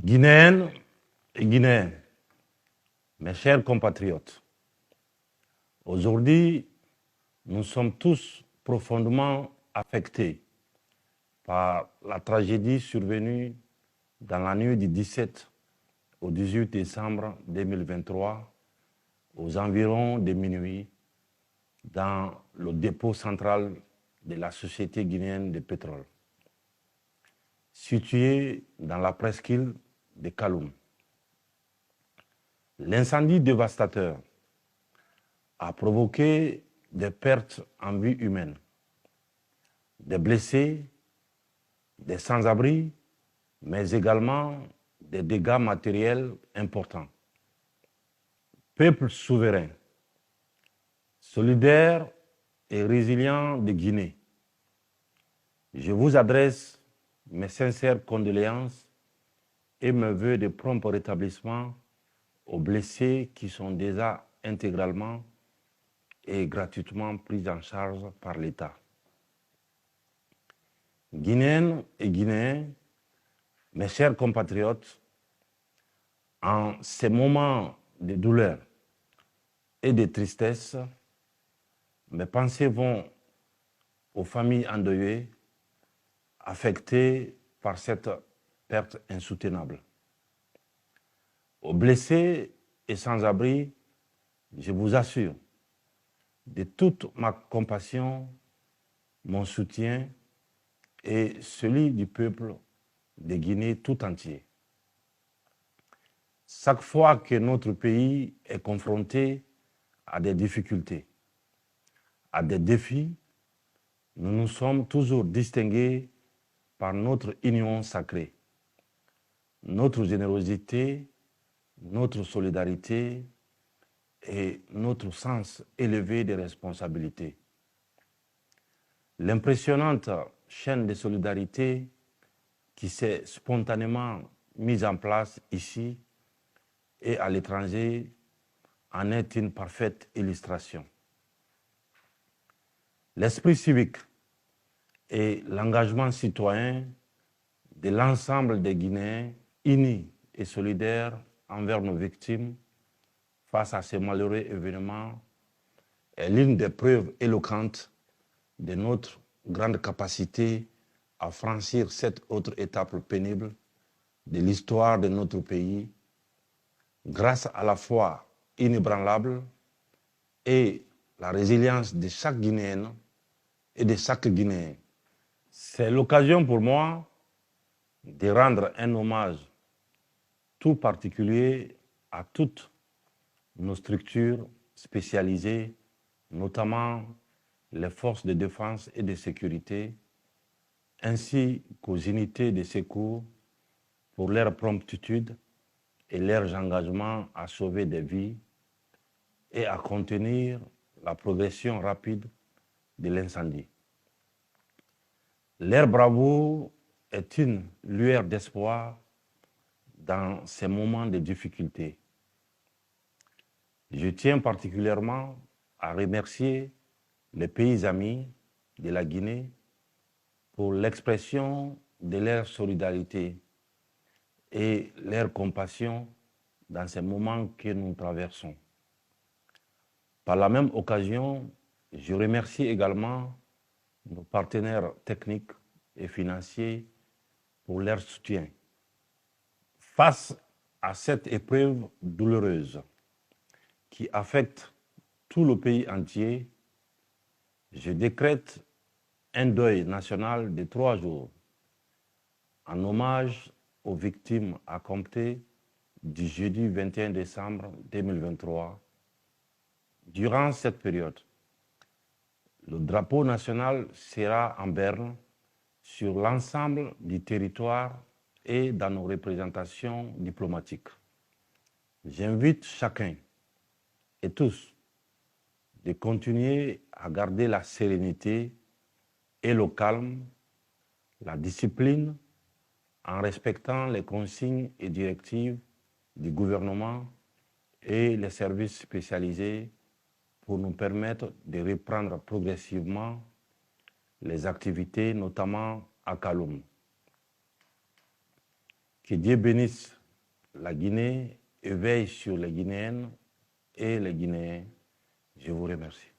Guinéennes et Guinéens, mes chers compatriotes, aujourd'hui, nous sommes tous profondément affectés par la tragédie survenue dans la nuit du 17 au 18 décembre 2023, aux environs de minuit, dans le dépôt central de la Société guinéenne de pétrole, situé dans la presqu'île de Kaloum. L'incendie dévastateur a provoqué des pertes en vie humaine, des blessés, des sans-abri, mais également des dégâts matériels importants. Peuple souverain, solidaire et résilient de Guinée, je vous adresse mes sincères condoléances et mes vœux de prompt rétablissement aux blessés qui sont déjà intégralement et gratuitement pris en charge par l'État. Guinéennes et Guinéens, mes chers compatriotes, en ces moments de douleur et de tristesse, mes pensées vont aux familles endeuillées, affectées par cette perte insoutenable. Aux blessés et sans-abri, je vous assure de toute ma compassion, mon soutien et celui du peuple de Guinée tout entier. Chaque fois que notre pays est confronté à des difficultés, à des défis, nous nous sommes toujours distingués par notre union sacrée, notre générosité, notre solidarité et notre sens élevé des responsabilités. L'impressionnante chaîne de solidarité qui s'est spontanément mise en place ici et à l'étranger en est une parfaite illustration. L'esprit civique et l'engagement citoyen de l'ensemble des Guinéens unis et solidaires envers nos victimes face à ces malheureux événements est l'une des preuves éloquentes de notre grande capacité à franchir cette autre étape pénible de l'histoire de notre pays grâce à la foi inébranlable et la résilience de chaque Guinéenne et de chaque Guinéen. C'est l'occasion pour moi de rendre un hommage tout particulier à toutes nos structures spécialisées, notamment les forces de défense et de sécurité, ainsi qu'aux unités de secours pour leur promptitude et leur engagement à sauver des vies et à contenir la progression rapide de l'incendie. Leur bravoure est une lueur d'espoir dans ces moments de difficulté. Je tiens particulièrement à remercier les pays amis de la Guinée pour l'expression de leur solidarité et leur compassion dans ces moments que nous traversons. Par la même occasion, je remercie également nos partenaires techniques et financiers pour leur soutien. Face à cette épreuve douloureuse qui affecte tout le pays entier, je décrète un deuil national de 3 jours en hommage aux victimes à compter du jeudi 21 décembre 2023. Durant cette période, le drapeau national sera en berne sur l'ensemble du territoire et dans nos représentations diplomatiques. J'invite chacun et tous de continuer à garder la sérénité et le calme, la discipline, en respectant les consignes et directives du gouvernement et les services spécialisés pour nous permettre de reprendre progressivement les activités, notamment à Kaloum. Que Dieu bénisse la Guinée et veille sur les Guinéennes et les Guinéens. Je vous remercie.